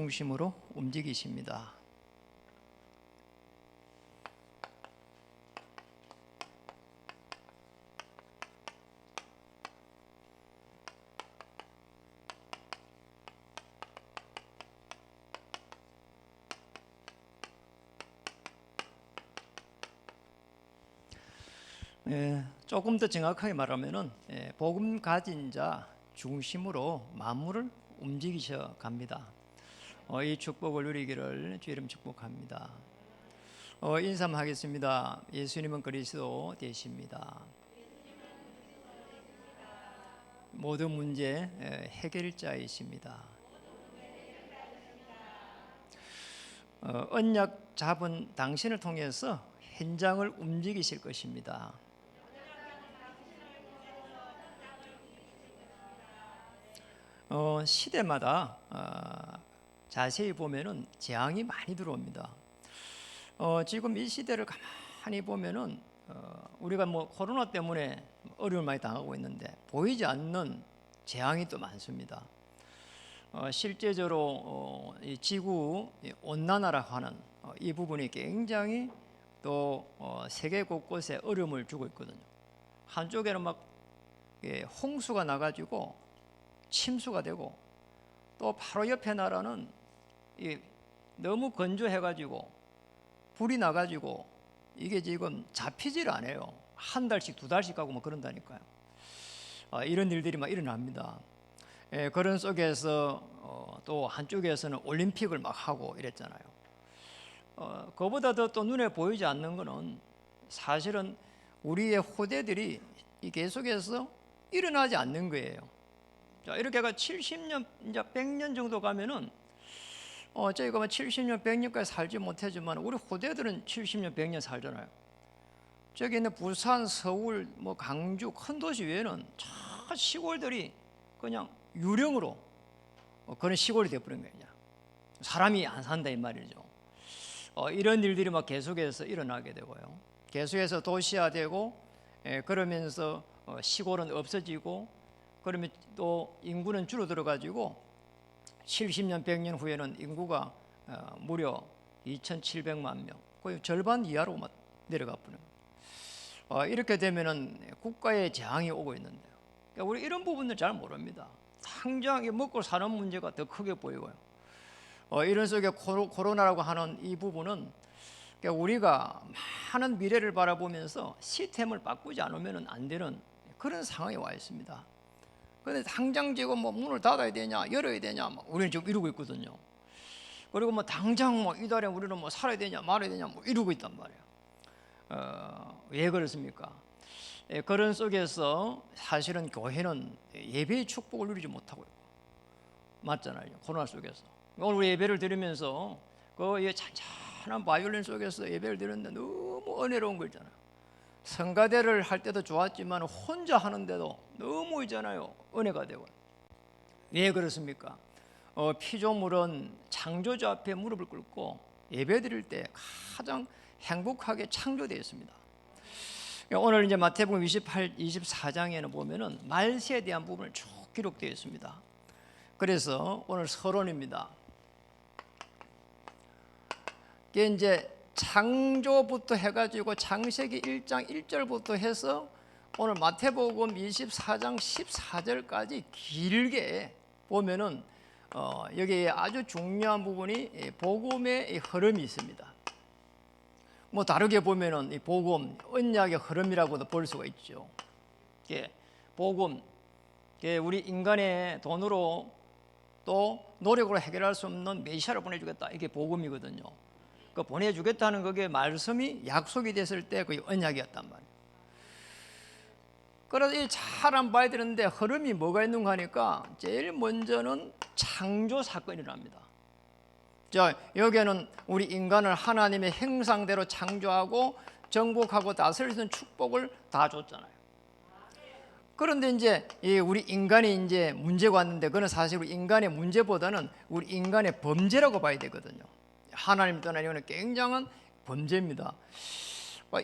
중심으로 움직이십니다. 조금 더 정확하게 말하면은 복음 가진 자 중심으로 만물을 움직이셔 갑니다. 이 축복을 누리기를 주 이름 축복합니다. 인사하겠습니다. 예수님은 그리스도 되십니다. 모든 문제 해결자이십니다. 언약 잡은 당신을 통해서 현장을 움직이실 것입니다. 시대마다 자세히 보면은 재앙이 많이 들어옵니다. 지금 이 시대를 가만히 보면은 우리가 뭐 코로나 때문에 어려움을 많이 당하고 있는데 보이지 않는 재앙이 또 많습니다. 실제적으로 이 지구 온난화라고 하는 이 부분이 굉장히 또 세계 곳곳에 어려움을 주고 있거든요. 한쪽에는 막 홍수가 나가지고 침수가 되고, 또 바로 옆에 나라는 너무 건조해가지고 불이 나가지고 이게 지금 잡히질 않아요. 한 달씩 두 달씩 가고 뭐 그런다니까요. 이런 일들이 막 일어납니다. 그런 속에서 또 한쪽에서는 올림픽을 막 하고 이랬잖아요. 그보다 더 눈에 보이지 않는 거는 사실은 우리의 후대들이 계속해서 일어나지 않는 거예요. 자, 이렇게가 70년, 이제 100년 정도 가면은 저희가 뭐 70년, 100년까지 살지 못하지만 우리 후대들은 70년, 100년 살잖아요. 저기 있는 부산, 서울, 뭐 강주 큰 도시 외에는 저 시골들이 그냥 유령으로 그런 시골이 되어버린 거예요. 사람이 안 산다 이 말이죠. 이런 일들이 막 계속해서 일어나게 되고요. 계속해서 도시화되고, 그러면서 시골은 없어지고, 그러면 또 인구는 줄어들어 가지고 70년, 100년 후에는 인구가 무려 2,700만 명, 거의 절반 이하로 내려가 버려요. 이렇게 되면은 국가의 재앙이 오고 있는데요. 그러니까 우리 이런 부분들 잘 모릅니다. 당장 먹고 사는 문제가 더 크게 보이고요. 이런 속에 코로나라고 하는 이 부분은 그러니까 우리가 많은 미래를 바라보면서 시스템을 바꾸지 않으면 안 되는 그런 상황에 와 있습니다. 그런데 당장 지금 뭐 문을 닫아야 되냐, 열어야 되냐, 우리는 지금 이러고 있거든요. 그리고 뭐 당장 뭐 이달에 우리는 뭐 살아야 되냐, 말아야 되냐, 뭐 이러고 있단 말이에요. 왜 그렇습니까? 그런 속에서 사실은 교회는 예배의 축복을 누리지 못하고 있고, 맞잖아요. 코로나 속에서. 오늘 우리 예배를 드리면서 그 찬찬한 바이올린 속에서 예배를 드렸는데 너무 은혜로운 거 있잖아요. 성가대를 할 때도 좋았지만 혼자 하는데도 너무 있잖아요. 은혜가 되고. 왜 그렇습니까? 피조물은 창조주 앞에 무릎을 꿇고 예배 드릴 때 가장 행복하게 창조되어 있습니다. 오늘 이제 마태복음 24장에는 보면은 말세에 대한 부분을 쭉 기록되어 있습니다. 그래서 오늘 서론입니다. 이게 이제 창조부터 해가지고 창세기 1장 1절부터 해서 오늘 마태복음 24장 14절까지 길게 보면은 여기에 아주 중요한 부분이 복음의 흐름이 있습니다. 뭐 다르게 보면은 이 복음, 언약의 흐름이라고도 볼 수가 있죠. 이게 복음, 이게 우리 인간의 돈으로 또 노력으로 해결할 수 없는 메시아를 보내주겠다. 이게 복음이거든요. 그 보내주겠다는 그게 말씀이 약속이 됐을 때 그 언약이었단 말이에요. 그래서 이 잘 봐야 되는데 흐름이 뭐가 있는가 하니까 제일 먼저는 창조 사건이랍니다. 자, 여기에는 우리 인간을 하나님의 형상대로 창조하고 정복하고 다스리는 축복을 다 줬잖아요. 그런데 이제 우리 인간이 이제 문제가 왔는데 그건 사실 우리 인간의 문제보다는 우리 인간의 범죄라고 봐야 되거든요. 하나님 떠난 이거는 굉장한 범죄입니다.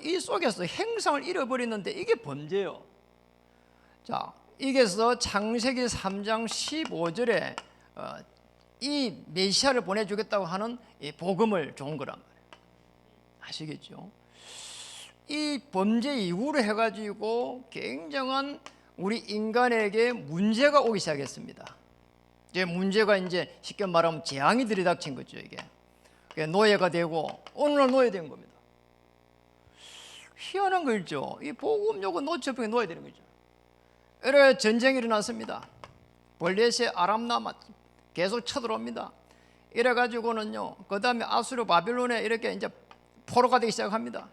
이 속에서 형상을 잃어버리는데 이게 범죄예요. 자, 이게서 창세기 3장 15절에 이 메시아를 보내주겠다고 하는 이 복음을 준 거란 말이에요. 아시겠죠? 이 범죄 이후로 해가지고 굉장한 우리 인간에게 문제가 오기 시작했습니다. 이제 문제가 이제 쉽게 말하면 재앙이 들이닥친 거죠. 이게 노예가 되고 오늘날 노예된 겁니다. 희한한 거 있죠. 이 복음 요거 놓쳐버리게 놓아야 되는 거죠. 이래 전쟁이 일어났습니다. 블레셋 아람남 계속 쳐들어옵니다. 이래 가지고는요, 그 다음에 아수르 바빌론에 이렇게 이제 포로가 되기 시작합니다.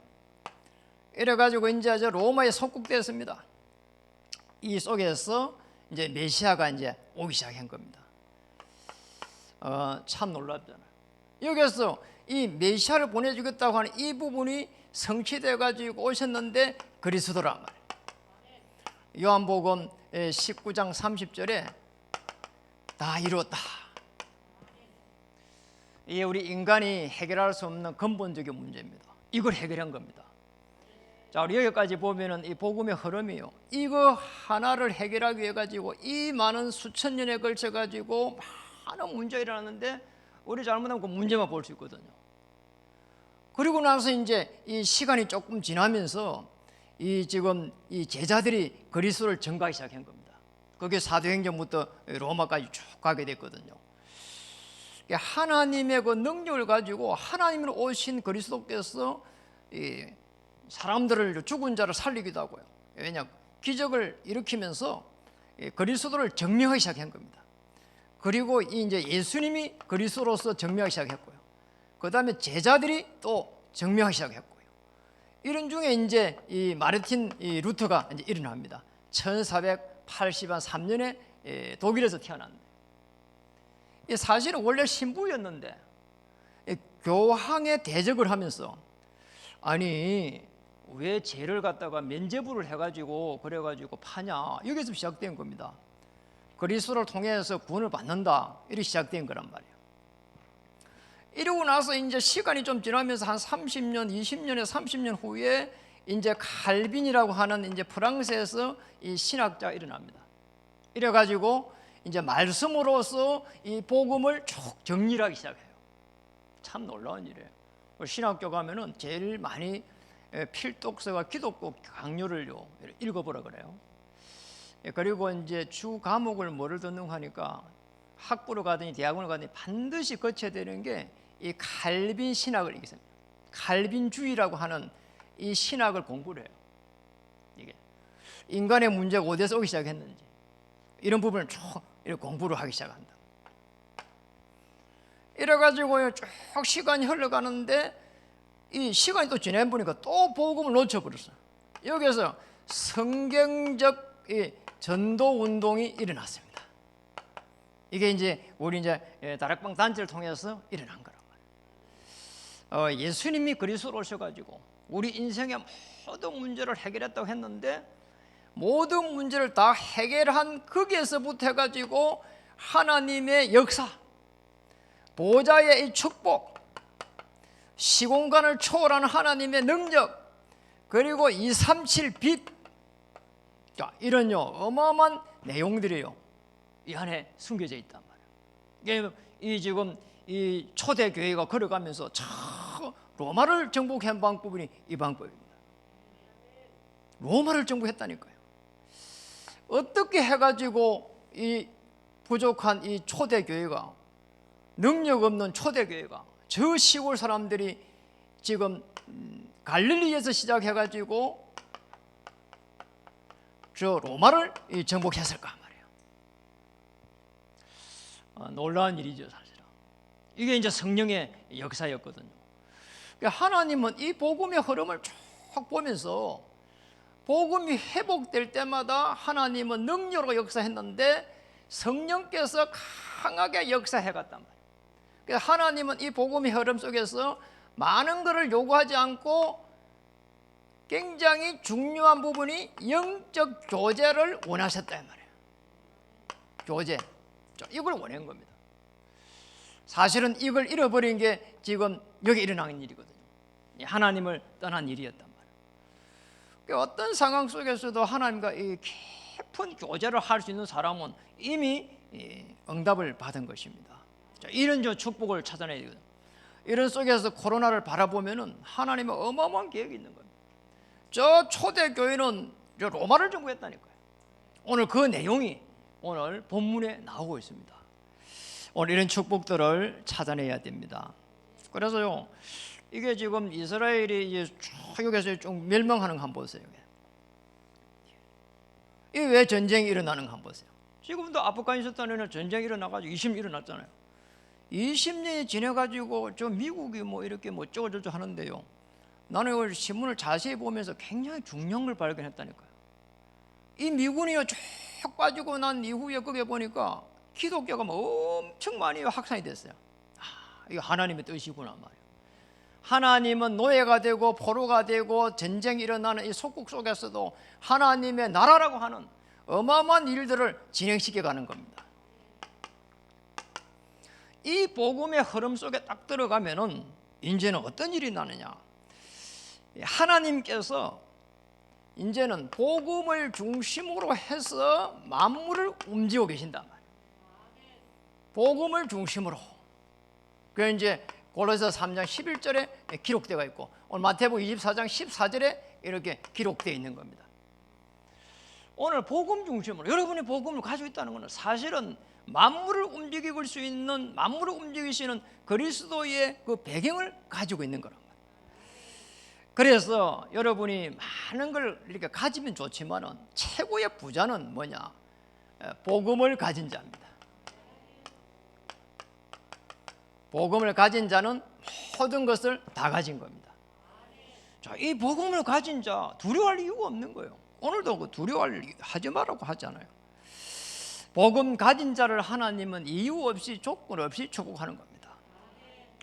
이래 가지고 이제 로마에 속국되었습니다. 이 속에서 이제 메시아가 이제 오기 시작한 겁니다. 참 놀랍잖아요. 여기서 이 메시아를 보내주겠다고 하는 이 부분이 성취돼 가지고 오셨는데 그리스도란 말이에요. 요한복음 19장 30절에 다 이루었다. 이게 우리 인간이 해결할 수 없는 근본적인 문제입니다. 이걸 해결한 겁니다. 자, 우리 여기까지 보면은 이 복음의 흐름이요, 이거 하나를 해결하기 위해 가지고 이 많은 수천 년에 걸쳐 가지고 많은 문제가 일어났는데 우리 잘못하면 그 문제만 볼 수 있거든요. 그리고 나서 이제 이 시간이 조금 지나면서 이 지금 이 제자들이 그리스도를 전가하기 시작한 겁니다. 그게 사도행전부터 로마까지 쭉 가게 됐거든요. 하나님의 그 능력을 가지고 하나님으로 오신 그리스도께서 이 사람들을, 죽은 자를 살리기도 하고요. 왜냐, 기적을 일으키면서 그리스도를 증명하기 시작한 겁니다. 그리고 이제 예수님이 그리스도로서 증명하기 시작했고요. 그 다음에 제자들이 또 증명하기 시작했고요. 이런 중에 이제 이 마르틴 이 루터가 이제 일어납니다. 1483년에 독일에서 태어났는데, 사실은 원래 신부였는데 교황의 대적을 하면서, 아니 왜 죄를 갖다가 면죄부를 해가지고 그래가지고 파냐, 여기서 시작된 겁니다. 그리스도를 통해서 구원을 받는다, 이렇게 시작된 거란 말이에요. 이러고 나서 이제 시간이 좀 지나면서 한 30년, 20년에 30년 후에 이제 칼빈이라고 하는 이제 프랑스에서 이 신학자가 일어납니다. 이래가지고 이제 말씀으로서 이 복음을 쭉 정리하기 시작해요. 참 놀라운 일이에요. 신학교 가면은 제일 많이 필독서와 기독교 강요를요 읽어보라 그래요. 그리고 이제 주 과목을 뭐를 듣는 하니까 학부로 가더니 대학원을 가더니 반드시 거쳐야 되는 게 이 칼빈 신학을 읽습니다. 칼빈주의라고 하는 이 신학을 공부를 해요. 이게 인간의 문제가 어디서 오기 시작했는지 이런 부분을 쭉 이렇게 공부를 하기 시작한다. 이래가지고 쭉 시간이 흘러가는데 이 시간이 또 지내보니까 또 복음을 놓쳐버렸어요. 여기서 성경적 이 전도 운동이 일어났습니다. 이게 이제 우리 이제 다락방 단체를 통해서 일어난 거란 말이에요. 예수님이 그리스도로 오셔가지고 우리 인생의 모든 문제를 해결했다고 했는데, 모든 문제를 다 해결한 거기에서부터 해가지고 하나님의 역사, 보좌의 이 축복, 시공간을 초월하는 하나님의 능력, 그리고 237 빛, 자, 이런요 어마어마한 내용들이요 이 안에 숨겨져 있단 말이에요. 이 지금 이 초대 교회가 걸어가면서 참 로마를 정복한 방법이 이 방법입니다. 로마를 정복했다니까요. 어떻게 해가지고 이 부족한 이 초대 교회가, 능력 없는 초대 교회가, 저 시골 사람들이 지금 갈릴리에서 시작해가지고 저 로마를 정복했을까 말이에요. 놀라운 일이죠, 사실은. 이게 이제 성령의 역사였거든요. 하나님은 이 복음의 흐름을 쭉 보면서 복음이 회복될 때마다 하나님은 능력으로 역사했는데 성령께서 강하게 역사해 갔단 말이에요. 그래서 하나님은 이 복음의 흐름 속에서 많은 것을 요구하지 않고 굉장히 중요한 부분이 영적 교제를 원하셨단 말이에요. 교제, 이걸 원한 겁니다. 사실은 이걸 잃어버린 게 지금 여기 일어나는 일이거든요. 하나님을 떠난 일이었단 말이에요. 어떤 상황 속에서도 하나님과 이 깊은 교제를 할 수 있는 사람은 이미 응답을 받은 것입니다. 이런 저 축복을 찾아내야 되거든요. 이런 속에서 코로나를 바라보면은 하나님의 어마어마한 계획이 있는 거예요. 저 초대교회는 저 로마를 정복했다니까요. 오늘 그 내용이 오늘 본문에 나오고 있습니다. 오늘 이런 축복들을 찾아내야 됩니다. 그래서요, 이게 지금 이스라엘이 이제 쭉 여기서 쭉 멸망하는 거 한번 보세요. 이게 왜 전쟁이 일어나는 거 한번 보세요. 지금도 아프가니스탄에는 전쟁이 일어나가지고 20년 일어났잖아요. 20년이 지나가지고 저 미국이 뭐 이렇게 뭐 어쩌고저쩌고 하는데요, 나는 이걸 신문을 자세히 보면서 굉장히 중요한 걸 발견했다니까요. 이 미군이요 쭉 빠지고 난 이후에 거기에 보니까 기독교가 뭐 엄청 많이 확산이 됐어요. 이거 하나님의 뜻이구나 말이에요. 하나님은 노예가 되고 포로가 되고 전쟁이 일어나는 이 속국 속에서도 하나님의 나라라고 하는 어마어마한 일들을 진행시켜 가는 겁니다. 이 복음의 흐름 속에 딱 들어가면은 이제는 어떤 일이 나느냐, 하나님께서 이제는 복음을 중심으로 해서 만물을 움직이고 계신단 말이에요. 복음을 중심으로. 그 이제 골로새 3장 11절에 기록되어 있고 오늘 마태복음 24장 14절에 이렇게 기록되어 있는 겁니다. 오늘 복음 중심으로 여러분이 복음을 가지고 있다는 것은 사실은 만물을 움직일 수 있는, 만물을 움직이시는 그리스도의 그 배경을 가지고 있는 거란 말이에요. 그래서 여러분이 많은 걸 이렇게 가지면 좋지만은 최고의 부자는 뭐냐? 복음을 가진 자입니다. 복음을 가진 자는 모든 것을 다 가진 겁니다. 자, 이 복음을 가진 자 두려워할 이유가 없는 거예요. 오늘도 그 두려워하지 말라고 하잖아요. 복음 가진 자를 하나님은 이유 없이 조건 없이 축복하는 겁니다.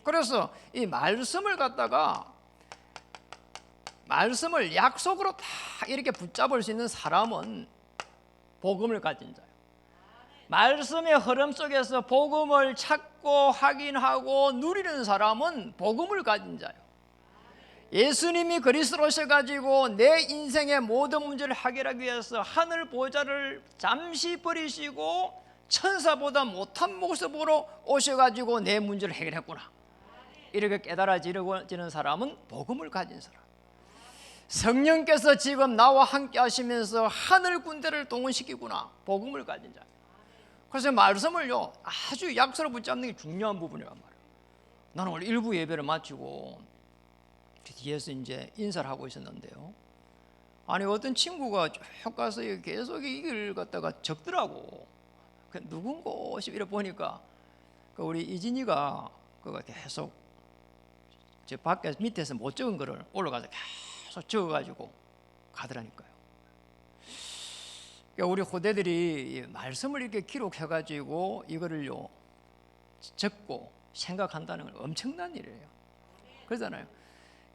그래서 이 말씀을 갖다가 말씀을 약속으로 다 이렇게 붙잡을 수 있는 사람은 복음을 가진 자예요. 말씀의 흐름 속에서 복음을 찾고 확인하고 누리는 사람은 복음을 가진 자예요. 예수님이 그리스도로 오셔가지고 내 인생의 모든 문제를 해결하기 위해서 하늘 보좌를 잠시 버리시고 천사보다 못한 모습으로 오셔가지고 내 문제를 해결했구나, 이렇게 깨달아지는 사람은 복음을 가진 사람. 성령께서 지금 나와 함께 하시면서 하늘 군대를 동원시키구나, 복음을 가진 자. 그래서 말씀을요 아주 약속으로 붙잡는 게 중요한 부분이란 말이에요. 나는 오늘 일부 예배를 마치고 뒤에서 이제 인사를 하고 있었는데요, 아니 어떤 친구가 쭉 가서 계속 이 길 갖다가 적더라고. 그 누군가 이래 보니까 우리 이진이가 그거 계속 저 밖에 밑에서 못 적은 거를 올라가서 계속 적어가지고 가더라니까요. 그러니까 우리 후대들이 말씀을 이렇게 기록해가지고 이거를요 적고 생각한다는 건 엄청난 일이에요. 그러잖아요.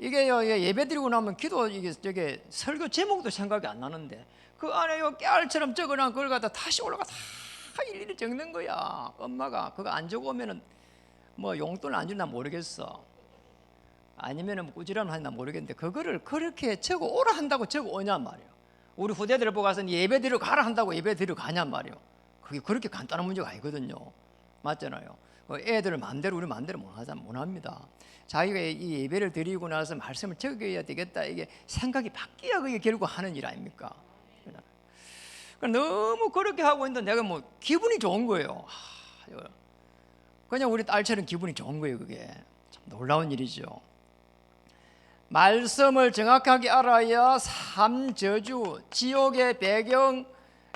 이게요 예배드리고 나면 기도 이게 저게 설교 제목도 생각이 안 나는데 그 안에 요 깨알처럼 적어놔 그걸 갖다 다시 올라가 다 일일이 적는 거야. 엄마가 그거 안 적으면은 뭐 용돈 안 주나 모르겠어. 아니면은 뭐 꾸지람을 하나 모르겠는데 그거를 그렇게 적어 오라 한다고 적어 오냔 말이에요. 우리 후대들을 보고 가서 예배 드리러 가라 한다고 예배 드리러 가냔 말이에요. 그게 그렇게 간단한 문제가 아니거든요. 맞잖아요. 애들 마음대로 우리 마음대로 못 합니다. 자기가 이 예배를 드리고 나서 말씀을 적어야 되겠다, 이게 생각이 바뀌어야 그게 결국 하는 일 아닙니까? 그러니까 너무 그렇게 하고 있는데 내가 뭐 기분이 좋은 거예요. 그냥 우리 딸처럼 기분이 좋은 거예요. 그게 참 놀라운 일이죠. 말씀을 정확하게 알아야 삼저주, 지옥의 배경,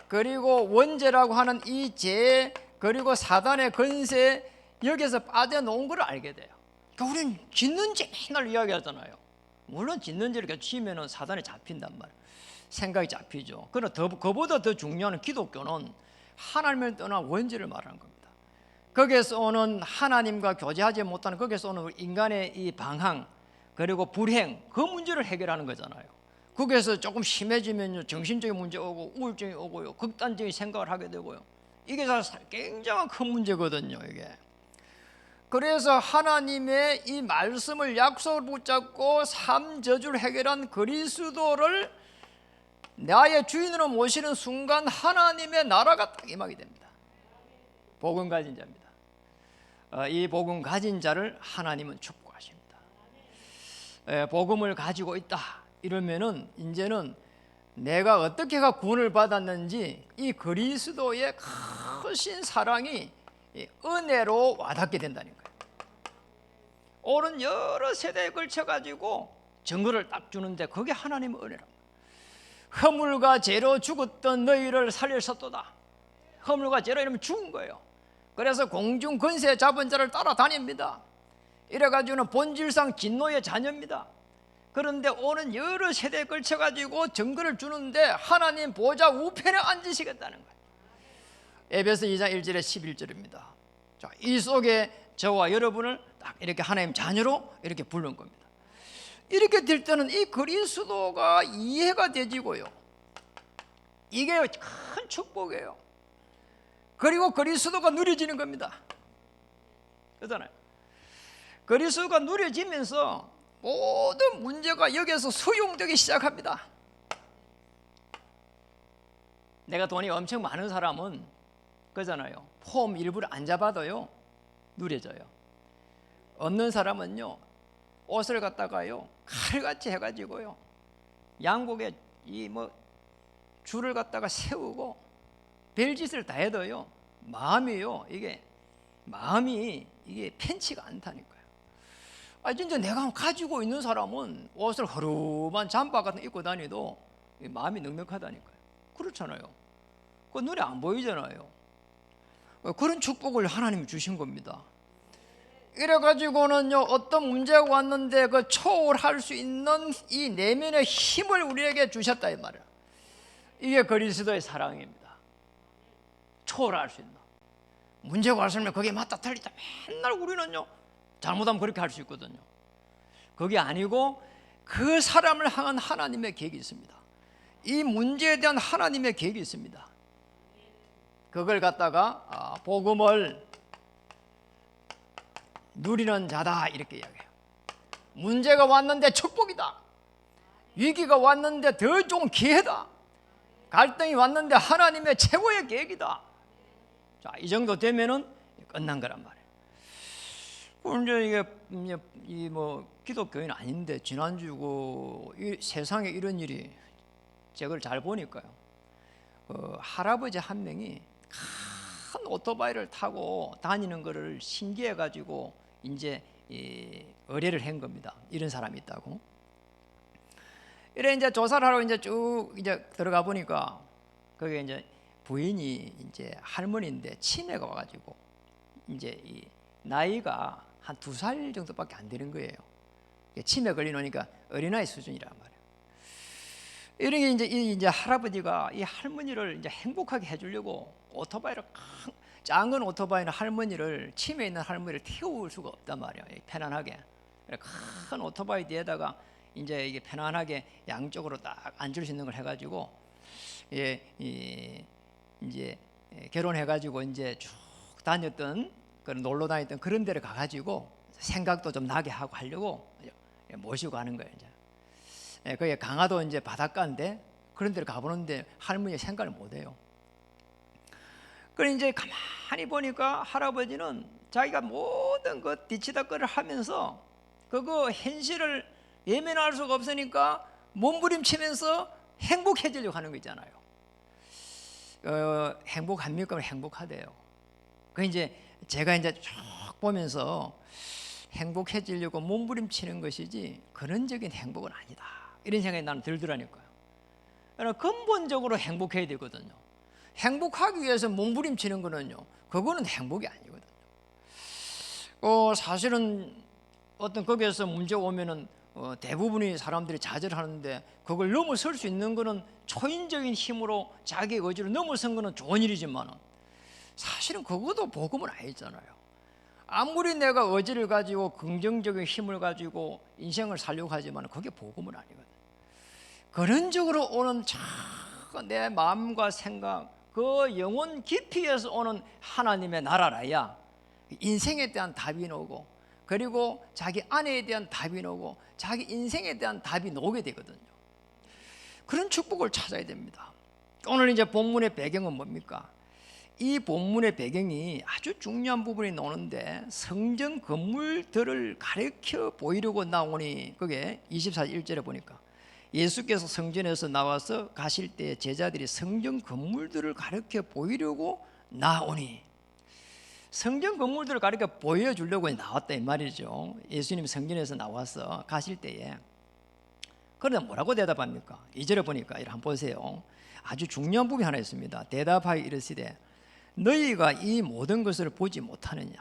그리고 원죄라고 하는 이 죄, 그리고 사단의 권세, 여기서 빠져놓은 걸 알게 돼요. 그러니까 우리는 짓는 죄 맨날 이야기하잖아요. 물론 짓는 죄를 치면은 사단에 잡힌단 말이에요. 생각이 잡히죠. 그러나 그보다 더 중요한 기독교는 하나님을 떠난 원죄를 말하는 겁니다. 거기에서 오는 하나님과 교제하지 못하는, 거기에서 오는 인간의 이 방황, 그리고 불행, 그 문제를 해결하는 거잖아요. 거기에서 조금 심해지면요 정신적인 문제 오고 우울증이 오고요, 극단적인 생각을 하게 되고요. 이게 굉장한 큰 문제거든요, 이게. 그래서 하나님의 이 말씀을 약속을 붙잡고 삼저주를 해결한 그리스도를 나의 주인으로 모시는 순간 하나님의 나라가 딱 임하게 됩니다. 복음 가진 자입니다. 이 복음 가진 자를 하나님은 축복하십니다. 복음을 가지고 있다 이러면은 이제는 내가 어떻게 구원을 받았는지 이 그리스도의 크신 사랑이 은혜로 와닿게 된다는 거예요. 오는 여러 세대에 걸쳐 가지고 증거를 딱 주는데 그게 하나님의 은혜라. 허물과 죄로 죽었던 너희를 살렸었도다. 허물과 죄로 이러면 죽은 거예요. 그래서 공중 권세 잡은 자를 따라다닙니다. 이래가지고는 본질상 진노의 자녀입니다. 그런데 오는 여러 세대에 걸쳐가지고 증거를 주는데 하나님 보좌 우편에 앉으시겠다는 거예요. 에베소 2장 1절에 11절입니다. 자, 이 속에 저와 여러분을 딱 이렇게 하나님 자녀로 이렇게 부른 겁니다. 이렇게 될 때는 이 그리스도가 이해가 되지고요. 이게 큰 축복이에요. 그리고 그리스도가 누려지는 겁니다. 그렇잖아요. 그리스도가 누려지면서 모든 문제가 여기에서 수용되기 시작합니다. 내가 돈이 엄청 많은 사람은 그잖아요. 폼 일부러 안 잡아도요 누려져요. 없는 사람은요 옷을 갖다가요 칼같이 해가지고요 양복에 이 줄을 갖다가 세우고 별짓을 다 해도요 마음이 이게 편치가 않다니까요. 진짜 내가 가지고 있는 사람은 옷을 허름한 잠바 같은 거 입고 다니도 마음이 넉넉하다니까요. 그렇잖아요. 그 눈에 안 보이잖아요. 그런 축복을 하나님이 주신 겁니다. 이래가지고는요 어떤 문제가 왔는데 그 초월할 수 있는 이 내면의 힘을 우리에게 주셨다 이 말이에요. 이게 그리스도의 사랑입니다. 초월할 수 있는 문제가 왔으면 거기에 맞다 틀리다 맨날 우리는요 잘못하면 그렇게 할 수 있거든요. 그게 아니고 그 사람을 향한 하나님의 계획이 있습니다. 이 문제에 대한 하나님의 계획이 있습니다. 그걸 갖다가 복음을 누리는 자다 이렇게 이야기해요. 문제가 왔는데 축복이다. 위기가 왔는데 더 좋은 기회다. 갈등이 왔는데 하나님의 최고의 계획이다. 자, 이 정도 되면은 끝난 거란 말이에요. 이제 이게 기독교인 아닌데 지난주 세상에 이런 일이 제가 잘 보니까요. 할아버지 한 명이 큰 오토바이를 타고 다니는 거를 신기해 가지고 이제 의뢰를 한 겁니다. 이런 사람이 있다고. 이래 이제 조사를 하러 이제 쭉 이제 들어가 보니까 거기에 이제 부인이 이제 할머니인데 치매가 와가지고 이제 이 나이가 한 2살 정도밖에 안 되는 거예요. 치매 걸리니까 어린아이 수준이란 말이에요. 이런 게 이제 할아버지가 이 할머니를 이제 행복하게 해주려고 오토바이를 작은 오토바이는 할머니를 치매 있는 할머니를 태울 수가 없단 말이에요. 편안하게 큰 오토바이 뒤에다가 이제 이게 편안하게 양쪽으로 딱 앉을 수 있는 걸 해가지고 이제 결혼해가지고 이제 쭉 다녔던 그런 놀러 다녔던 그런 데를 가가지고 생각도 좀 나게 하고 하려고 모시고 가는 거예요. 이제 거기 강화도 이제 바닷가인데 그런 데를 가보는데 할머니 생각을 못해요. 그래 이제 가만히 보니까 할아버지는 자기가 모든 것 뒤치다거리를 하면서 그거 현실을 예면할 수가 없으니까 몸부림치면서 행복해지려고 하는 거 있잖아요. 행복합니까? 행복하대요. 그 이제 제가 이제 쭉 보면서 행복해지려고 몸부림치는 것이지 근원적인 행복은 아니다. 이런 생각이 나는 들더라니까요. 근본적으로 행복해야 되거든요. 행복하기 위해서 몸부림치는 거는요, 그거는 행복이 아니거든요. 사실은 어떤 거기에서 문제 오면은 대부분의 사람들이 좌절하는데 그걸 넘어설 수 있는 거는 초인적인 힘으로 자기 의지를 넘어선 거는 좋은 일이지만 사실은 그것도 복음은 아니잖아요. 아무리 내가 의지를 가지고 긍정적인 힘을 가지고 인생을 살려고 하지만 그게 복음은 아니거든요. 근원적으로 오는 내 마음과 생각, 그 영혼 깊이에서 오는 하나님의 나라라야 인생에 대한 답이 나오고, 그리고 자기 아내에 대한 답이 나오고, 자기 인생에 대한 답이 나오게 되거든요. 그런 축복을 찾아야 됩니다. 오늘 이제 본문의 배경은 뭡니까? 이 본문의 배경이 아주 중요한 부분이 나오는데 성전 건물들을 가르쳐 보이려고 나오니 그게 24절 1절에 보니까 예수께서 성전에서 나와서 가실 때 제자들이 성전 건물들을 가르쳐 보이려고 나오니 성전 건물들을 가르쳐 보여주려고 나왔다 이 말이죠. 예수님 성전에서 나와서 가실 때에 그런데 뭐라고 대답합니까? 2절에 보니까 한번 보세요. 아주 중요한 부분이 하나 있습니다. 대답하여 이르시되 너희가 이 모든 것을 보지 못하느냐?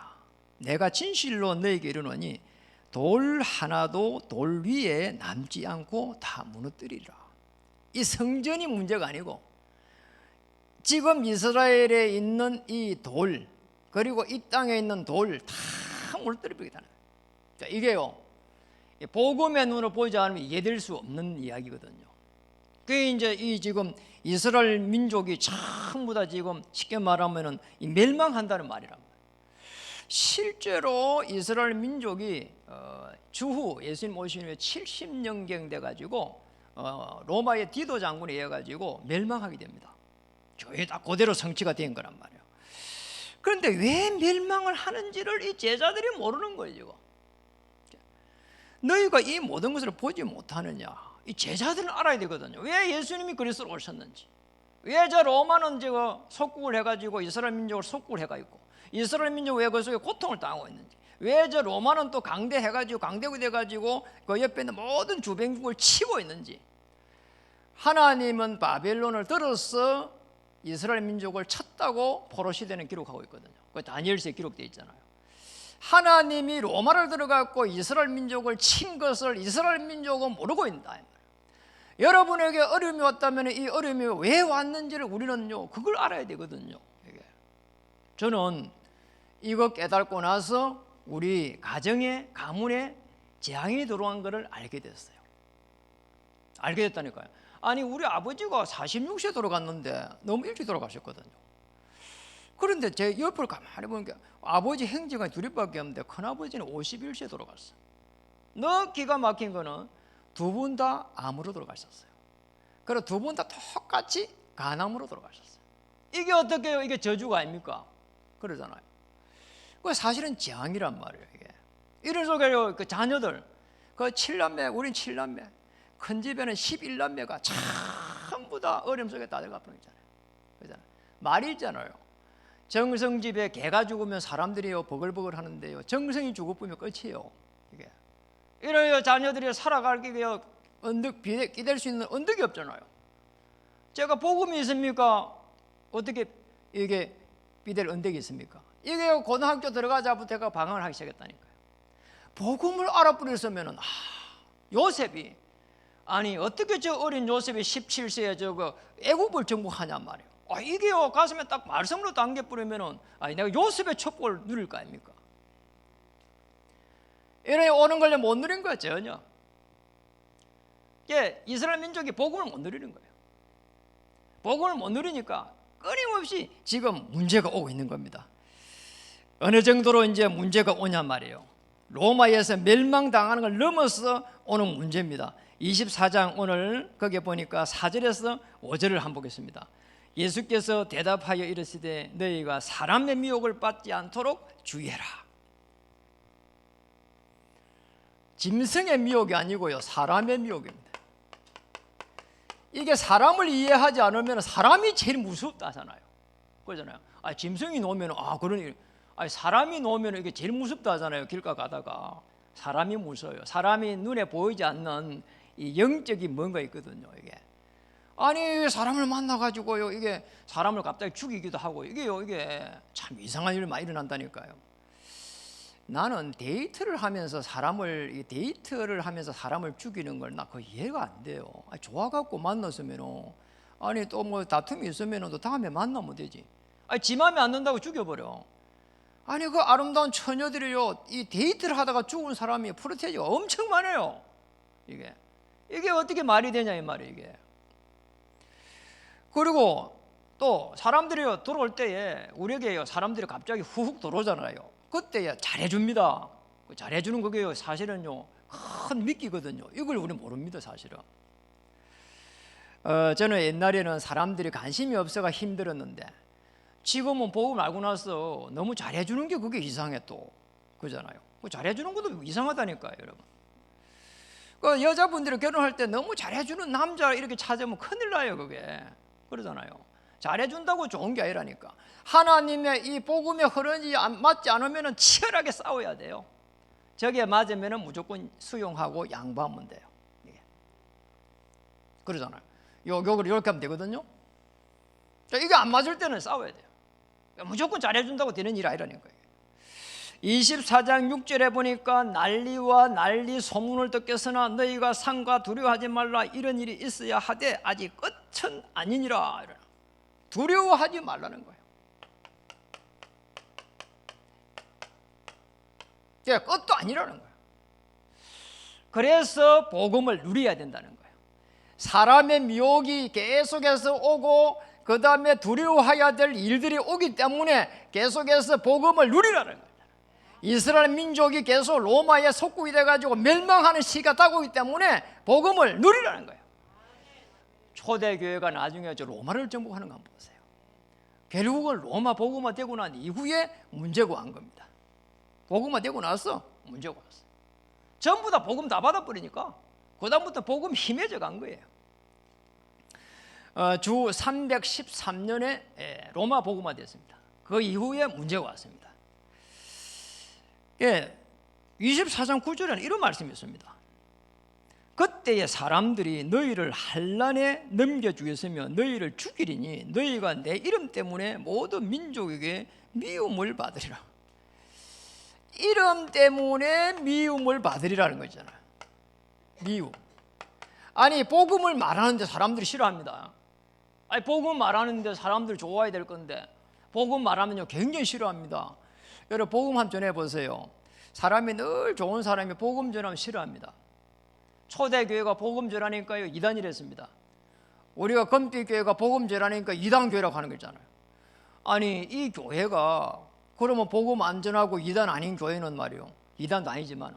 내가 진실로 너희에게 이르노니 돌 하나도 돌 위에 남지 않고 다 무너뜨리라. 이 성전이 문제가 아니고 지금 이스라엘에 있는 이 돌 그리고 이 땅에 있는 돌 다 무너뜨리겠다는 거예요. 이게요 복음의 눈으로 보지 않으면 이해될 수 없는 이야기거든요. 그게 이제 이 지금 이스라엘 민족이 전부 다 지금 쉽게 말하면은 멸망한다는 말이란 말이에요. 실제로 이스라엘 민족이 주후 예수님 오신 후에 70년경 돼 가지고 로마의 디도 장군에 의해 가지고 멸망하게 됩니다. 거의 다 그대로 성취가 된 거란 말이에요. 그런데 왜 멸망을 하는지를 이 제자들이 모르는 거예요. 지금. 너희가 이 모든 것을 보지 못하느냐? 이 제자들은 알아야 되거든요. 왜 예수님이 그리스도로 오셨는지, 왜 저 로마는 제가 속국을 해가지고 이스라엘 민족을 속국을 해가지고 이스라엘 민족 왜 그 속에 고통을 당하고 있는지, 왜 저 로마는 또 강대해가지고 강대국이 돼가지고 그 옆에 있는 모든 주변국을 치고 있는지. 하나님은 바벨론을 들어서 이스라엘 민족을 쳤다고 포로시대는 기록하고 있거든요. 그 다니엘서에 기록되어 있잖아요. 하나님이 로마를 들어갔고 이스라엘 민족을 친 것을 이스라엘 민족은 모르고 있다. 여러분에게 어려움이 왔다면 이 어려움이 왜 왔는지를 우리는요 그걸 알아야 되거든요. 저는 이거 깨닫고 나서 우리 가정에 가문에 재앙이 들어온 것을 알게 됐어요. 알게 됐다니까요. 아니 우리 아버지가 46세 돌아갔는데 너무 일찍 돌아가셨거든요. 그런데 제 옆을 가만히 보니까 아버지 형제가 둘이밖에 없는데 큰아버지는 51세 돌아갔어요. 너 기가 막힌 거는 두 분 다 암으로 돌아가셨어요. 그리고 두 분 다 똑같이 간암으로 돌아가셨어요. 이게 어떻게 해요? 이게 저주가 아닙니까? 그러잖아요. 그 사실은 재앙이란 말이에요. 이게. 이런 속에요 그 자녀들 그 7남매 우린 7남매 큰 집에는 11남매가 전부 다 어려움 속에 다 들어가 버리잖아요. 그러잖아요. 말이 있잖아요. 정성집에 개가 죽으면 사람들이요 버글버글 하는데요 정성이 죽어보면 끝이에요. 이게 이래요 자녀들이 살아가기에 언덕 기댈 수 있는 언덕이 없잖아요. 제가 복음이 있습니까? 어떻게 이게 비댈 언덕이 있습니까? 이게 고등학교 들어가자부터 제가 방황을 하기 시작했다니까요. 복음을 알아버렸으면은 요셉이 아니 어떻게 저 어린 요셉이 17세에 저거 애굽을 정복하냔 말이에요. 이게요 가슴에 딱 말씀으로 당겨버리면은 내가 요셉의 첩보를 누릴 거 아닙니까? 이래 오는 걸 못 누린 거야 전혀. 이게 이스라엘 민족이 복음을 못 누리는 거예요. 복음을 못 누리니까 끊임없이 지금 문제가 오고 있는 겁니다. 어느 정도로 이제 문제가 오냐 말이에요. 로마에서 멸망당하는 걸 넘어서 오는 문제입니다. 24장 오늘 거기에 보니까 4절에서 5절을 한번 보겠습니다. 예수께서 대답하여 이르시되 너희가 사람의 미혹을 받지 않도록 주의해라. 짐승의 미혹이 아니고요 사람의 미혹입니다. 이게 사람을 이해하지 않으면 사람이 제일 무섭다잖아요. 그러잖아요. 짐승이 놓으면 그러니 사람이 놓으면 이게 제일 무섭다 하잖아요. 길가 가다가 사람이 무서워요. 사람이 눈에 보이지 않는 이 영적인 뭔가 있거든요. 이게 아니 사람을 만나가지고요 이게 사람을 갑자기 죽이기도 하고 이게 참 이상한 일이 많이 일어난다니까요. 나는 데이트를 하면서 사람을 죽이는 걸 나 거의 이해가 안 돼요. 좋아갖고 만났으면 아니 또 뭐 다툼이 있으면 또 다음에 만나면 되지. 지 맘에 안 든다고 죽여버려. 아니 그 아름다운 처녀들이요 이 데이트를 하다가 죽은 사람이 프로테이지가 엄청 많아요. 이게 어떻게 말이 되냐 이 말이에요. 이게 그리고 또 사람들이요 들어올 때에 우리에게 사람들이 갑자기 후훅 들어오잖아요. 그때 잘해줍니다. 잘해주는 그게 사실은요 큰 미끼거든요. 이걸 우리 모릅니다 사실은. 저는 옛날에는 사람들이 관심이 없어가 힘들었는데 지금은 복음을 알고 나서 너무 잘해주는 게 그게 이상해 또 그잖아요. 잘해주는 것도 이상하다니까요, 여러분. 그 여자분들이 결혼할 때 너무 잘해주는 남자 이렇게 찾으면 큰일 나요, 그게. 그러잖아요. 잘해준다고 좋은 게 아니라니까. 하나님의 이 복음의 흐름이 맞지 않으면 치열하게 싸워야 돼요. 저게 맞으면 무조건 수용하고 양보하면 돼요. 그러잖아요. 요걸 이렇게 하면 되거든요. 이게 안 맞을 때는 싸워야 돼요. 무조건 잘해준다고 되는 일 아니라니까요. 24장 6절에 보니까 난리와 난리 소문을 듣겠으나 너희가 상과 두려워하지 말라. 이런 일이 있어야 하되 아직 끝은 아니니라. 두려워하지 말라는 거예요. 끝도 아니라는 거예요. 그래서 복음을 누려야 된다는 거예요. 사람의 미혹이 계속해서 오고 그 다음에 두려워해야 될 일들이 오기 때문에 계속해서 복음을 누리라는 거예요. 이스라엘 민족이 계속 로마의 속국이 돼가지고 멸망하는 시기가 다가오기 때문에 복음을 누리라는 거예요. 초대교회가 나중에 저 로마를 정복하는 거 한번 보세요. 결국은 로마 복음화 되고 난 이후에 문제가 온 겁니다. 복음화 되고 나서 문제가 왔어요. 전부 다 복음 다 받아버리니까 그 다음부터 복음 힘해져 간 거예요. 주 313년에 로마 복음화 됐습니다. 그 이후에 문제가 왔습니다. 24장 9절에는 이런 말씀이 있습니다. 그때의 사람들이 너희를 환난에 넘겨주겠으며 너희를 죽이리니 너희가 내 이름 때문에 모든 민족에게 미움을 받으리라. 이름 때문에 미움을 받으리라는 거잖아요. 미움. 아니 복음을 말하는데 사람들이 싫어합니다. 아니 복음 말하는데 사람들 좋아해야 될 건데 복음 말하면요 굉장히 싫어합니다. 여러분 복음 한번 전해보세요. 사람이 늘 좋은 사람이 복음 전하면 싫어합니다. 초대교회가 복음 전하니까요 이단이랬습니다. 우리가 금빛교회가 복음 전하니까 이단교회라고 하는 거잖아요. 아니 이 교회가 그러면 복음 안 전하고 이단 아닌 교회는 말이요 이단도 아니지만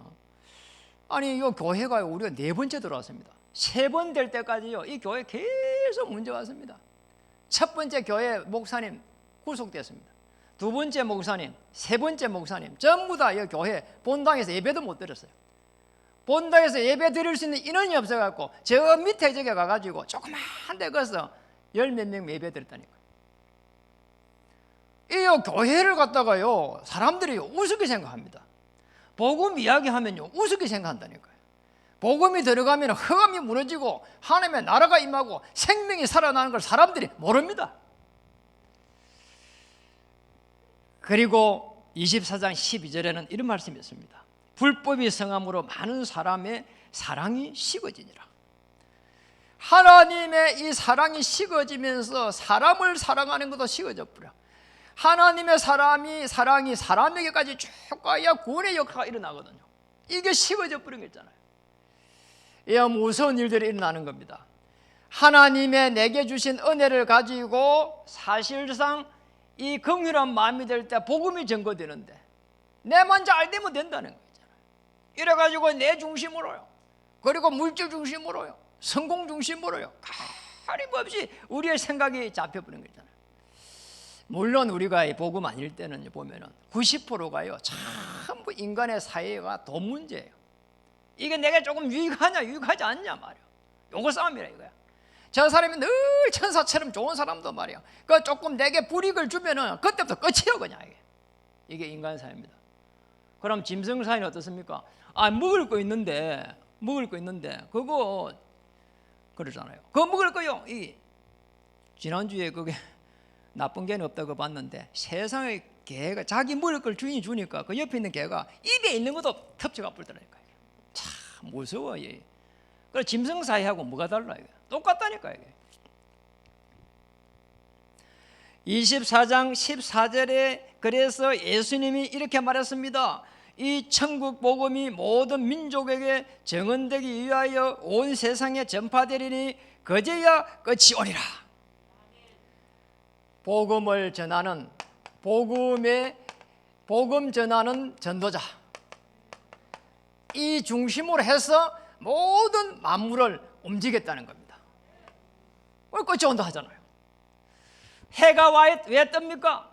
아니 이 교회가 우리가 4번째 들어왔습니다. 3번 될 때까지요 이 교회 계속 문제 왔습니다. 첫 번째 교회 목사님 구속됐습니다. 두 번째 목사님, 세 번째 목사님 전부 다 이 교회 본당에서 예배도 못 드렸어요. 본당에서 예배 드릴 수 있는 인원이 없어갖고 저 밑에 저기 가가지고 조그만 데 가서 10몇 명 예배 드렸다니까요. 이 교회를 갖다가요 사람들이 우습게 생각합니다. 복음 이야기하면요 우습게 생각한다니까요. 복음이 들어가면 흑암이 무너지고 하나님의 나라가 임하고 생명이 살아나는 걸 사람들이 모릅니다. 그리고 24장 12절에는 이런 말씀이 있습니다. 불법이 성함으로 많은 사람의 사랑이 식어지니라. 하나님의 이 사랑이 식어지면서 사람을 사랑하는 것도 식어져 버려. 하나님의 사랑이 사람에게까지 쭉 가야 구원의 역사가 일어나거든요. 이게 식어져 버린 거 있잖아요. 이 무서운 일들이 일어나는 겁니다. 하나님의 내게 주신 은혜를 가지고 사실상 이 긍휼한 마음이 될 때 복음이 전거되는데 내만 잘 되면 된다는 거잖아요. 이래가지고 내 중심으로요, 그리고 물질 중심으로요, 성공 중심으로요, 가림없이 우리의 생각이 잡혀버린 거잖아요. 물론 우리가 이 복음 아닐 때는 보면은 90%가요 전부 인간의 사회가 돈 문제예요. 이게 내가 조금 유익하냐 유익하지 않냐 말이야. 요거 싸움이라 이거야. 저 사람이 늘 천사처럼 좋은 사람도 말이야. 그 조금 내게 불이익을 주면은 그때부터 끝이에요 그냥 이게 인간 사회입니다. 그럼 짐승 사회는 어떻습니까? 먹을 거 있는데 그거 그러잖아요. 그거 먹을 거요. 지난주에 그게 나쁜 개는 없다고 봤는데 세상의 개가 자기 먹을 걸 주인이 주니까 그 옆에 있는 개가 입에 있는 것도 텁지가 불더라니까. 참 무서워 얘. 그래 짐승 사회하고 뭐가 달라 이게? 똑같다니까 이게. 24장 14절에 그래서 예수님이 이렇게 말했습니다. 이 천국 복음이 모든 민족에게 증언되기 위하여 온 세상에 전파되리니 그제야 끝이 오리라. 복음을 전하는 복음 전하는 전도자 이 중심으로 해서 모든 만물을 움직였다는 겁니다. 끝이 온다 하잖아요. 해가 왜 뜹니까?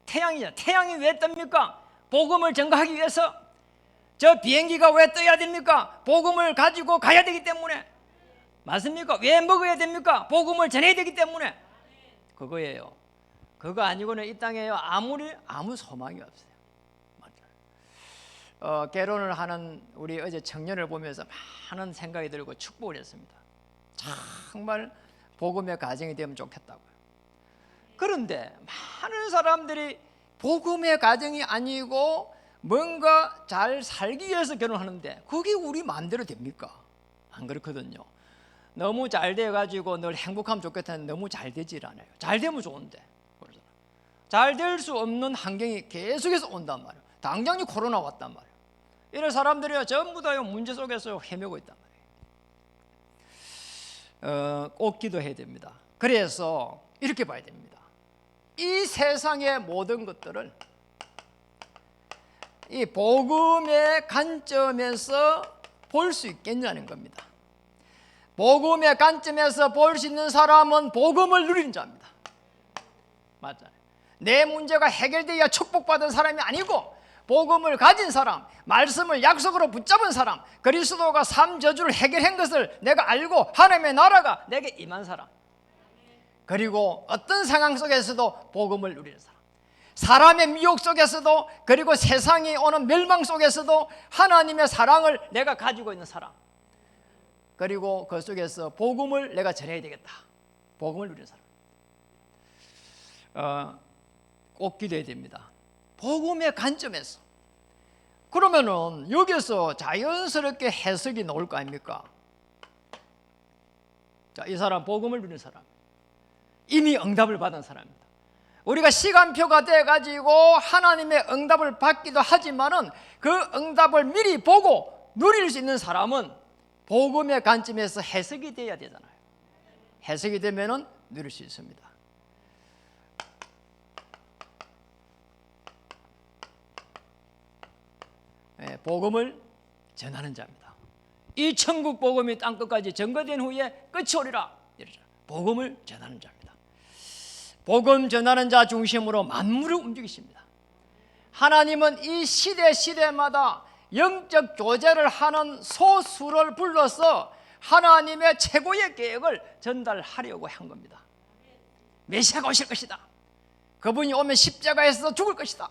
태양이죠. 태양이 왜 뜹니까? 복음을 전가하기 위해서. 저 비행기가 왜 떠야 됩니까? 복음을 가지고 가야 되기 때문에. 맞습니까? 왜 먹어야 됩니까? 복음을 전해야 되기 때문에. 그거예요. 그거 아니고는 이 땅에 아무 소망이 없어요. 맞아요. 결혼을 하는 우리 어제 청년을 보면서 많은 생각이 들고 축복을 했습니다. 정말 복음의 가정이 되면 좋겠다고요. 그런데 많은 사람들이 복음의 가정이 아니고 뭔가 잘 살기 위해서 결혼하는데 그게 우리 마음대로 됩니까? 안 그렇거든요. 너무 잘 돼가지고 늘 행복하면 좋겠다는데 너무 잘 되질 않아요. 잘 되면 좋은데 잘 될 수 없는 환경이 계속해서 온단 말이에요. 당장이 코로나 왔단 말이에요. 이런 사람들이 전부 다 문제 속에서 헤매고 있단 말이에요. 꼭 기도해야 됩니다. 그래서 이렇게 봐야 됩니다. 이 세상의 모든 것들을 이 복음의 관점에서 볼 수 있겠냐는 겁니다. 복음의 관점에서 볼 수 있는 사람은 복음을 누리는 자입니다. 맞아요. 내 문제가 해결되어야 축복받은 사람이 아니고 복음을 가진 사람, 말씀을 약속으로 붙잡은 사람, 그리스도가 삶 저주를 해결한 것을 내가 알고 하나님의 나라가 내게 임한 사람, 그리고 어떤 상황 속에서도 복음을 누리는 사람, 사람의 미혹 속에서도, 그리고 세상이 오는 멸망 속에서도 하나님의 사랑을 내가 가지고 있는 사람, 그리고 그 속에서 복음을 내가 전해야 되겠다. 복음을 누리는 사람. 꼭 기도해야 됩니다. 복음의 관점에서. 그러면은 여기서 자연스럽게 해석이 나올 거 아닙니까? 자, 이 사람 복음을 누리는 사람, 이미 응답을 받은 사람입니다. 우리가 시간표가 돼가지고 하나님의 응답을 받기도 하지만은 그 응답을 미리 보고 누릴 수 있는 사람은 복음의 관점에서 해석이 돼야 되잖아요. 해석이 되면은 누릴 수 있습니다. 복음을 전하는 자입니다. 이 천국 복음이 땅끝까지 전거된 후에 끝이 오리라. 복음을 전하는 자입니다. 복음 전하는 자 중심으로 만물을 움직이십니다. 하나님은 이 시대마다 영적 교제를 하는 소수를 불러서 하나님의 최고의 계획을 전달하려고 한 겁니다. 메시아가 오실 것이다. 그분이 오면 십자가에서 죽을 것이다.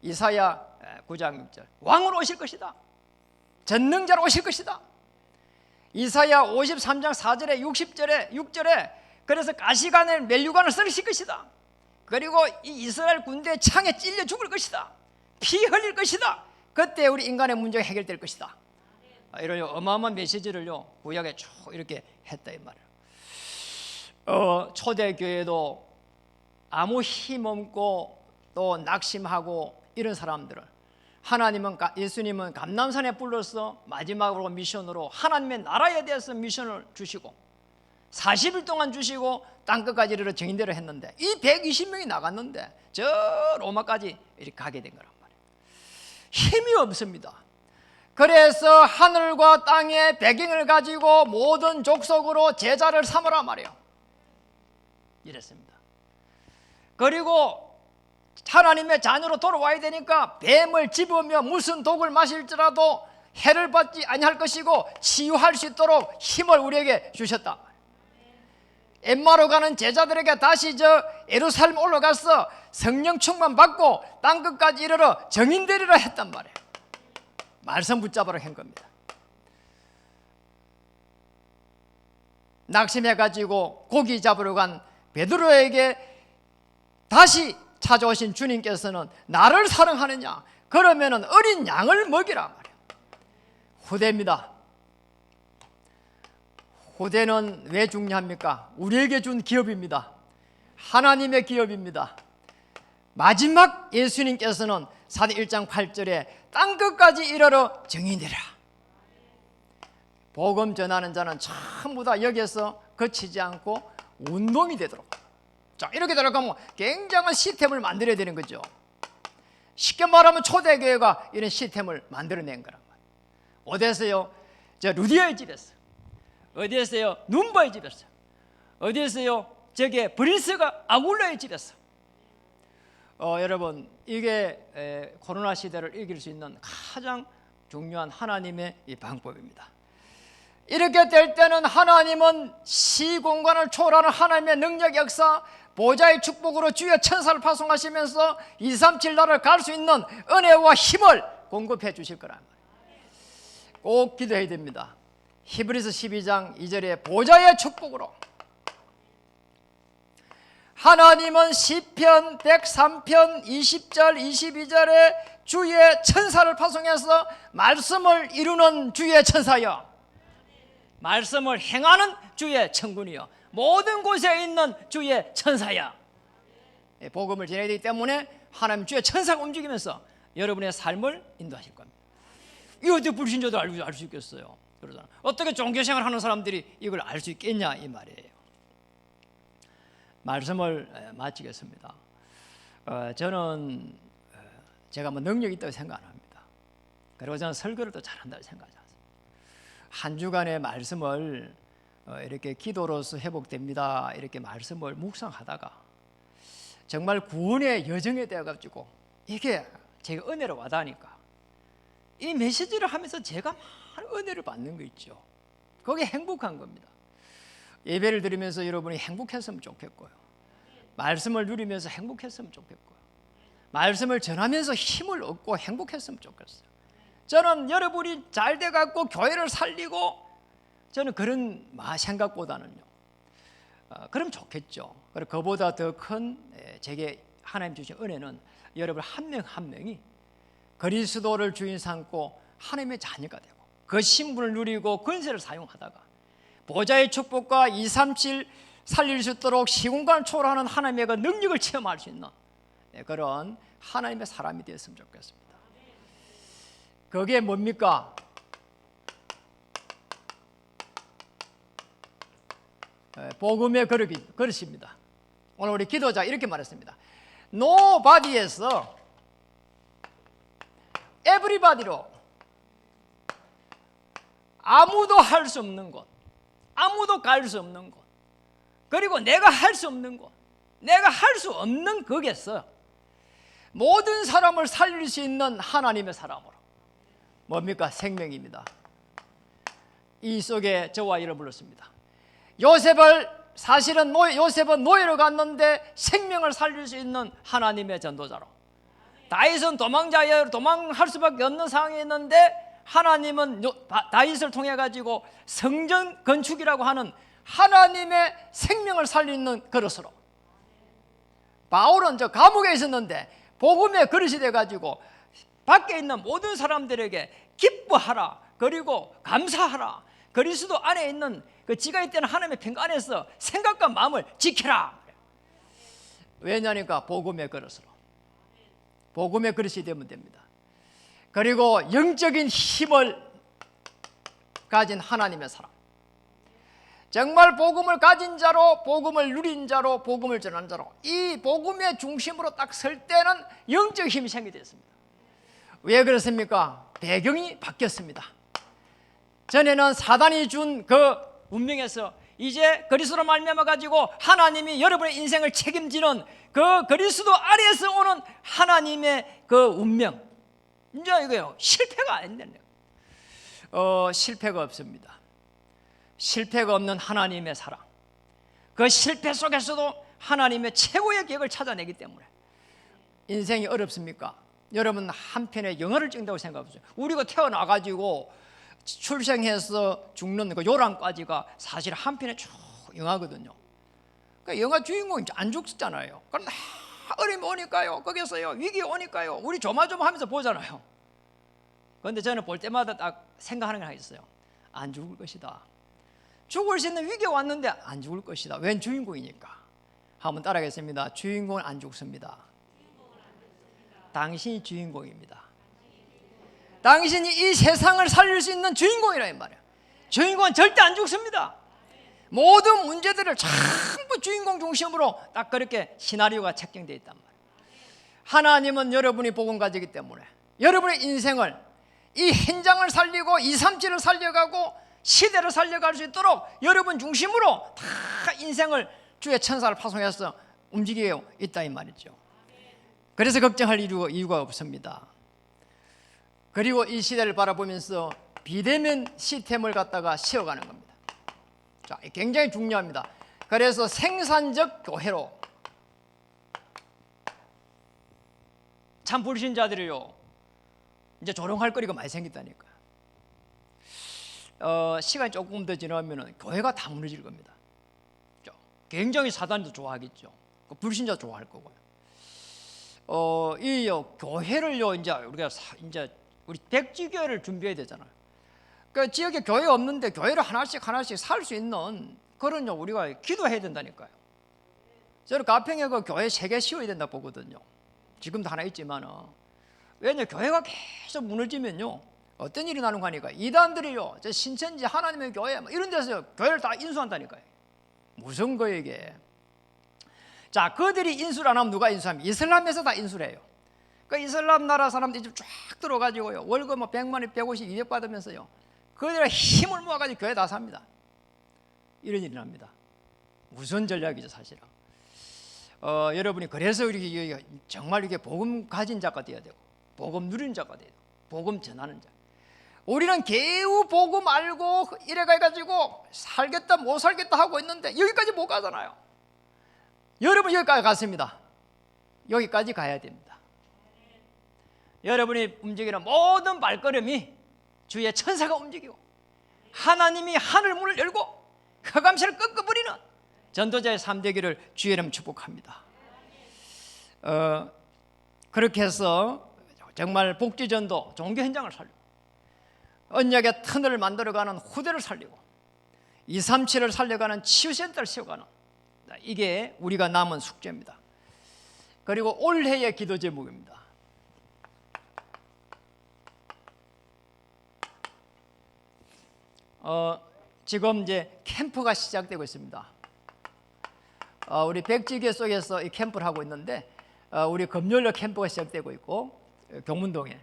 이사야 9장 6절, 왕으로 오실 것이다. 전능자로 오실 것이다. 이사야 53장 4절에 60절에 6절에 그래서 가시관을 멜류관을 썰으실 것이다. 그리고 이 이스라엘 군대의 창에 찔려 죽을 것이다. 피 흘릴 것이다. 그때 우리 인간의 문제가 해결될 것이다. 이런 어마어마한 메시지를요 구약에 쭉 이렇게 했다 이 말이에요. 초대교회도 아무 힘 없고 또 낙심하고 이런 사람들을 예수님은 감람산에 불러서 마지막으로 미션으로 하나님의 나라에 대해서 미션을 주시고 40일 동안 주시고 땅끝까지 이르러 증인대로 했는데 이 120명이 나갔는데 저 로마까지 이렇게 가게 된 거란 말이에요. 힘이 없습니다. 그래서 하늘과 땅의 배경을 가지고 모든 족속으로 제자를 삼으라 말이에요. 이랬습니다. 그리고 하나님의 자녀로 돌아와야 되니까 뱀을 집으며 무슨 독을 마실지라도 해를 받지 아니할 것이고 치유할 수 있도록 힘을 우리에게 주셨다. 엠마로 가는 제자들에게 다시 예루살렘 올라가서 성령 충만 받고 땅끝까지 이르러 정인되리라 했단 말이에요. 말씀 붙잡으러 한 겁니다. 낙심해가지고 고기 잡으러 간 베드로에게 다시 찾아오신 주님께서는 나를 사랑하느냐? 그러면은 어린 양을 먹이라 말이에요. 후대입니다. 후대는 왜 중요합니까? 우리에게 준 기업입니다. 하나님의 기업입니다. 마지막 예수님께서는 사도 1장 8절에 땅끝까지 이르러 정인되라. 복음 전하는 자는 전부 다 여기서 거치지 않고 운동이 되도록, 자 이렇게 들어가면 굉장한 시스템을 만들어야 되는 거죠. 쉽게 말하면 초대교회가 이런 시스템을 만들어낸 거란 말이에요. 어디에서요? 루디아의 집에서, 어디에서요? 눈바의 집에서, 어디에서요? 저게 브리스가 아굴라의 집에서. 여러분, 이게 코로나 시대를 이길 수 있는 가장 중요한 하나님의 이 방법입니다. 이렇게 될 때는 하나님은 시공간을 초월하는 하나님의 능력 역사, 보좌의 축복으로 주의 천사를 파송하시면서 237 나라를 갈 수 있는 은혜와 힘을 공급해 주실 거란 말이에요. 꼭 기도해야 됩니다. 히브리서 12장 2절에 보좌의 축복으로, 하나님은 시편 103편 20절 22절에 주의 천사를 파송해서 말씀을 이루는 주의 천사여, 말씀을 행하는 주의 천군이여, 모든 곳에 있는 주의 천사야. 복음을 전해야 되기 때문에 하나님 주의 천사가 움직이면서 여러분의 삶을 인도하실 겁니다. 이거 어떻게 불신자도 알 수 있겠어요? 그러잖아. 어떻게 종교생활 하는 사람들이 이걸 알 수 있겠냐 이 말이에요. 말씀을 마치겠습니다. 저는 제가 뭐 능력이 있다고 생각 안 합니다. 그리고 저는 설교를 또 잘한다고 생각하지 않습니다. 한 주간의 말씀을 이렇게 기도로서 회복됩니다, 이렇게 말씀을 묵상하다가 정말 구원의 여정에 대해 가지고 이게 제가 은혜로 와닿으니까 이 메시지를 하면서 제가 많은 은혜를 받는 거 있죠. 그게 행복한 겁니다. 예배를 드리면서 여러분이 행복했으면 좋겠고요, 말씀을 누리면서 행복했으면 좋겠고요, 말씀을 전하면서 힘을 얻고 행복했으면 좋겠어요. 저는 여러분이 잘 돼갖고 교회를 살리고, 저는 그런 생각보다는요, 그럼 좋겠죠. 그리고 그보다 더 큰 제게 하나님 주신 은혜는 여러분 한 명 한 명이 그리스도를 주인 삼고 하나님의 자녀가 되고 그 신분을 누리고 권세를 사용하다가 보좌의 축복과 237 살릴 수 있도록 시공간을 초월하는 하나님의 그 능력을 체험할 수 있는 그런 하나님의 사람이 되었으면 좋겠습니다. 그게 뭡니까? 복음의 그릇입니다. 오늘 우리 기도자 이렇게 말했습니다. Nobody에서 everybody로, 아무도 할 수 없는 곳, 아무도 갈 수 없는 곳, 그리고 내가 할 수 없는 곳, 내가 할 수 없는 거겠어. 모든 사람을 살릴 수 있는 하나님의 사람으로. 뭡니까? 생명입니다. 이 속에 저와 이를 불렀습니다. 사실은 요셉은 노예로 갔는데 생명을 살릴 수 있는 하나님의 전도자로, 다윗은 도망할 수밖에 없는 상황에 있는데 하나님은 다윗을 통해 가지고 성전 건축이라고 하는 하나님의 생명을 살리는 그릇으로, 바울은 저 감옥에 있었는데 복음의 그릇이 돼 가지고 밖에 있는 모든 사람들에게 기뻐하라, 그리고 감사하라, 그리스도 안에 있는 그 지가 있다는 하나님의 평가 안에서 생각과 마음을 지키라. 왜냐니까 복음의 그릇으로, 복음의 그릇이 되면 됩니다. 그리고 영적인 힘을 가진 하나님의 사람, 정말 복음을 가진 자로, 복음을 누린 자로, 복음을 전하는 자로, 이 복음의 중심으로 딱 설 때는 영적 힘이 생기게 됐습니다. 왜 그렇습니까? 배경이 바뀌었습니다. 전에는 사단이 준 그 운명에서 이제 그리스도로 말미암아 가지고 하나님이 여러분의 인생을 책임지는 그 그리스도 아래에서 오는 하나님의 그 운명, 이제 이거요, 실패가 안 된다. 실패가 없습니다. 실패가 없는 하나님의 사랑, 그 실패 속에서도 하나님의 최고의 계획을 찾아내기 때문에 인생이 어렵습니까? 여러분 한편의 영화를 찍는다고 생각해보세요. 우리가 태어나가지고 출생해서 죽는 그 요람까지가 사실 한편의 쭉 영화거든요. 그러니까 영화 주인공이 안 죽잖아요. 그럼 어려움이 오니까요, 거기서요, 위기 오니까요, 우리 조마조마하면서 보잖아요. 그런데 저는 볼 때마다 딱 생각하는 게 하나 있어요. 안 죽을 것이다. 죽을 수 있는 위기가 왔는데 안 죽을 것이다. 웬 주인공이니까. 한번 따라하겠습니다. 주인공은 안 죽습니다. 당신이 주인공입니다. 당신이 이 세상을 살릴 수 있는 주인공이라 이 말이에요. 주인공은 절대 안 죽습니다. 모든 문제들을 전부 주인공 중심으로 딱 그렇게 시나리오가 책정되어 있단 말이에요. 하나님은 여러분이 복음 가지기 때문에 여러분의 인생을, 이 현장을 살리고 237을 살려가고 시대를 살려갈 수 있도록 여러분 중심으로 다 인생을 주의 천사를 파송해서 움직이고 있다 이 말이죠. 그래서 걱정할 이유가 없습니다. 그리고 이 시대를 바라보면서 비대면 시스템을 갖다가 세워가는 겁니다. 자, 굉장히 중요합니다. 그래서 생산적 교회로 참 불신자들이요 이제 조롱할 거리가 많이 생겼다니까. 시간이 조금 더 지나면 교회가 다 무너질 겁니다. 굉장히 사단도 좋아하겠죠. 불신자 좋아할 거고요. 이 교회를요 이제 우리가 이제 우리 백지교회를 준비해야 되잖아요. 그 지역에 교회 없는데 교회를 하나씩 살 수 있는 그런 우리가 기도해야 된다니까요. 저는 가평에 그 교회 3개 씌워야 된다 보거든요. 지금도 하나 있지만은 왜냐 교회가 계속 무너지면요 어떤 일이 나는 거니까 이단들이요 저 신천지 하나님의 교회 이런 데서 교회를 다 인수한다니까요. 무슨 거예요 이게? 자, 그들이 인수를 안 하면 누가 인수하면 이슬람에서 다 인수를 해요. 그 이슬람 나라 사람들이 쫙 들어가지고요 월급 뭐 100만 원, 150, 200 받으면서요 그들의 힘을 모아가지고 교회 다 삽니다. 이런 일이 납니다. 무슨 전략이죠 사실은. 여러분이 그래서 우리 정말 이렇게 복음 가진 자가 되어야 되고 복음 누리는 자가 되어야 되고 복음 전하는 자. 우리는 개우 복음 알고 이래가지고 살겠다 못 살겠다 하고 있는데 여기까지 못 가잖아요. 여러분 여기까지 갔습니다. 여기까지 가야 됩니다. 여러분이 움직이는 모든 발걸음이 주의 천사가 움직이고 하나님이 하늘문을 열고 흑암시를 꺾어버리는 전도자의 3대기를 주의 이름 축복합니다. 그렇게 해서 정말 복지전도 종교 현장을 살리고 언약의 터널을 만들어가는 후대를 살리고 237을 살려가는 치유센터를 세워가는 이게 우리가 남은 숙제입니다. 그리고 올해의 기도 제목입니다. 지금 이제 캠프가 시작되고 있습니다. 우리 백지교 속에서 이 캠프를 하고 있는데 우리 금요일날 캠프가 시작되고 있고 경문동에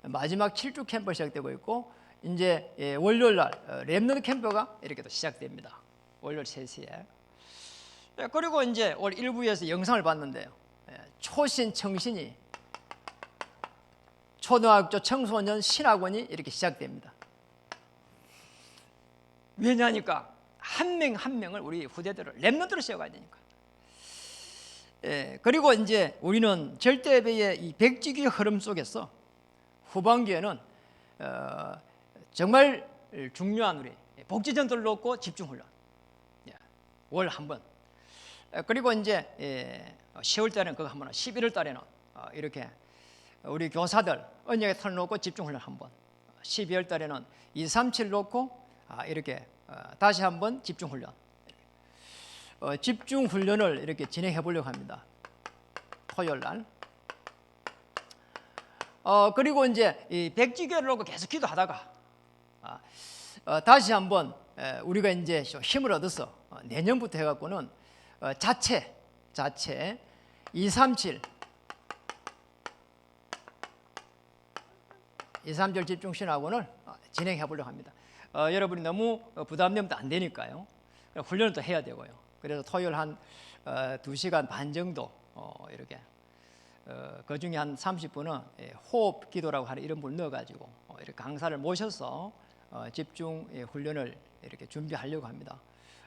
마지막 7주 캠프가 시작되고 있고 이제 월요일날 랩넌트 캠프가 이렇게 또 시작됩니다. 월요일 3시에. 그리고 이제 올 1부에서 영상을 봤는데요. 초신 청신이 초등학교 청소년 신학원이 이렇게 시작됩니다. 왜냐니까 한 명 한 명을 우리 후대들을 랩넌트로 세워가야 되니까. 그리고 이제 우리는 절대배의 이 백지기의 흐름 속에서 후반기에는 정말 중요한 우리 복지전도를 놓고 집중훈련 월 한 번. 그리고 이제 10월 달에는 그거 한 번, 11월 달에는 이렇게 우리 교사들 언약의 털 놓고 집중훈련 한 번, 12월 달에는 237 놓고 이렇게 다시 한번 집중훈련. 집중훈련을 이렇게 진행해 보려고 합니다. 토요일 날. 그리고 이제 이 백지교를 놓고 계속 기도하다가 다시 한번 우리가 이제 힘을 얻어서 내년부터 해갖고는 자체 237 집중신학원을 진행해 보려고 합니다. 여러분이 너무 부담되면 안 되니까요. 훈련을 또 해야 되고요. 그래서 토요일 한 2시간 반 정도 이렇게 그 중에 한 30분은 호흡 기도라고 하는 이런 걸 넣어가지고 이렇게 강사를 모셔서 집중 훈련을 이렇게 준비하려고 합니다.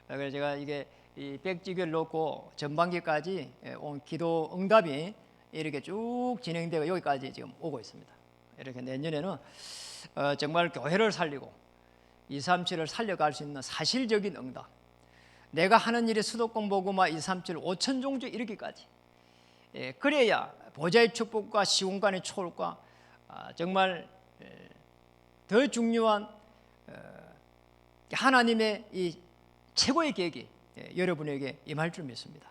그래서 제가 이게 이 백지교를 놓고 전반기까지 온 기도 응답이 이렇게 쭉 진행되고 여기까지 지금 오고 있습니다. 이렇게 내년에는 정말 교회를 살리고 237을 살려갈 수 있는 사실적인 응답. 내가 하는 일이 수도권 복음화 237 5천 종주 이르기까지. 그래야 보좌의 축복과 시공간의 초월과 정말 더 중요한 하나님의 이 최고의 계획이 여러분에게 임할 줄 믿습니다.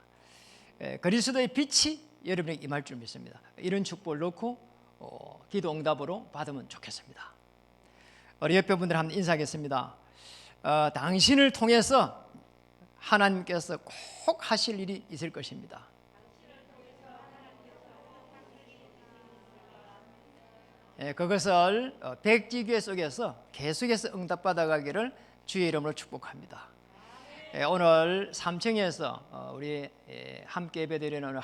그리스도의 빛이 여러분에게 임할 줄 믿습니다. 이런 축복을 놓고 기도 응답으로 받으면 좋겠습니다. 우리 옆에 분들 한번 인사하겠습니다. 당신을 통해서 하나님께서 꼭 하실 일이 있을 것입니다. 그것을 백지교회 속에서 계속해서 응답받아가기를 주의 이름으로 축복합니다. 오늘 3층에서 우리 함께 예배드리는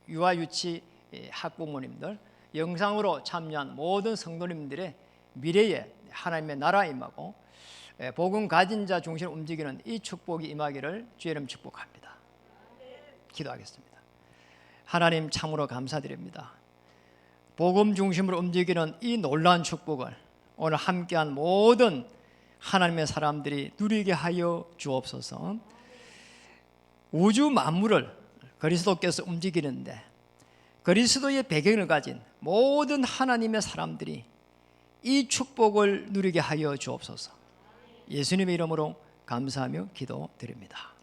유아 유치 학부모님들, 영상으로 참여한 모든 성도님들의 미래에 하나님의 나라 임하고 복음 가진 자 중심으로 움직이는 이 축복이 임하기를 주의 이름 축복합니다. 기도하겠습니다. 하나님 참으로 감사드립니다. 복음 중심으로 움직이는 이 놀라운 축복을 오늘 함께한 모든 하나님의 사람들이 누리게 하여 주옵소서. 우주 만물을 그리스도께서 움직이는데 그리스도의 배경을 가진 모든 하나님의 사람들이 이 축복을 누리게 하여 주옵소서. 예수님의 이름으로 감사하며 기도드립니다.